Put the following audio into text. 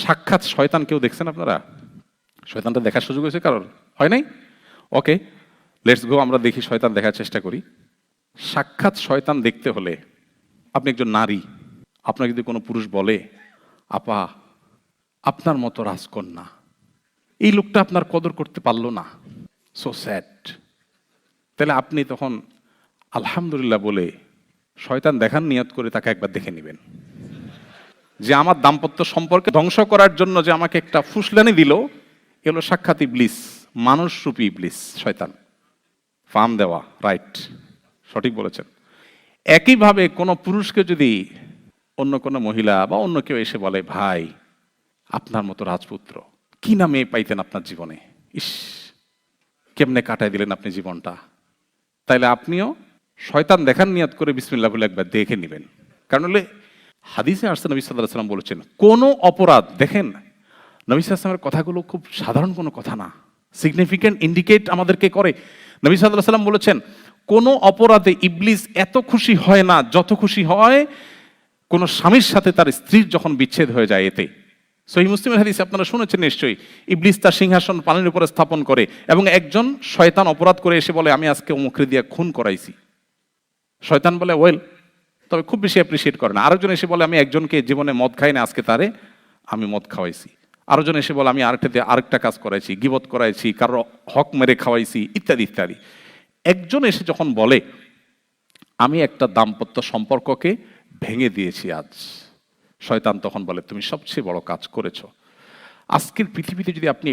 সাক্ষাৎ শয়তান কেউ দেখছেন আপনারা? শয়তানটা দেখার সুযোগ হয়েছে কারোর? হয় নাই? ওকে, লেটস গো, আমরা দেখি, শয়তান দেখার চেষ্টা করি। সাক্ষাৎ শয়তান দেখতে হলে আপনি একজন নারী, আপনাকে যদি কোনো পুরুষ বলে, আপা আপনার মতো রাজকন্যা, এই লোকটা আপনার কদর করতে পারলো না, সো স্যাড, তাহলে আপনি তখন আলহামদুলিল্লাহ বলে শয়তান দেখার নিয়ত করে তাকে একবার দেখে নেবেন, যে আমার দাম্পত্য সম্পর্কে ধ্বংস করার জন্য যে আমাকে একটা ফুসলানি দিল, এগুলো সাক্ষাৎ ইবলিস, মানুষরূপী ইবলিস, শয়তান। ফার্ম দেওয়া, রাইট, সঠিক বলেছেন। একইভাবে কোনো পুরুষকে যদি অন্য কোনো মহিলা বা অন্য কেউ এসে বলে, ভাই আপনার মতো রাজপুত্র কি না মেয়ে পাইতেন আপনার জীবনে, ইস কেমনে কাটাই দিলেন আপনি জীবনটা, তাইলে আপনিও শয়তান দেখার নিয়ত করে বিসমিল্লাহ বলে একবার দেখে নেবেন। কারণ হলে হাদিসে আসছে, নবী সাল্লাল্লাহু আলাইহি ওয়াসাল্লাম বলেছেন, কোনো অপরাধ, দেখেন নবী সাল্লাল্লাহু আলাইহি ওয়াসাল্লামের কথাগুলো খুব সাধারণ কোনো কথা না, সিগনিফিক্যান্ট ইন্ডিকেট আমাদেরকে করে। নবী সাল্লাল্লাহু আলাইহি ওয়াসাল্লাম বলেছেন, কোনো অপরাধে ইবলিস এত খুশি হয় না যত খুশি হয় কোন স্বামীর সাথে তার স্ত্রীর যখন বিচ্ছেদ হয়ে যায়। এতে সহিহ মুসলিমের হাদিস আপনারা শুনেছেন নিশ্চয়ই, ইবলিস তার সিংহাসন পানির উপরে স্থাপন করে এবং একজন শয়তান অপরাধ করে এসে বলে, আমি আজকে অমুকরে দিয়ে খুন করাইছি। শয়তান বলে ওয়েল, তবে খুব বেশি অ্যাপ্রিসিয়েট করে না। আরেকজন এসে বলে, আমি একজনকে জীবনে মদ খাই না, আজকে তারে আমি মদ খাওয়াইছি। আরেকজন এসে বলে, আমি আরেকটা দিয়ে আরেকটা কাজ করাইছি, গীবত করাইছি, কারো হক মেরে খাওয়াইছি, ইত্যাদি ইত্যাদি। একজন এসে যখন বলে, আমি একটা দাম্পত্য সম্পর্ককে ভেঙে দিয়েছি আজ, শয়তান তখন বলে, তুমি সবচেয়ে বড় কাজ করেছো। আজকের পৃথিবীতে যদি আপনি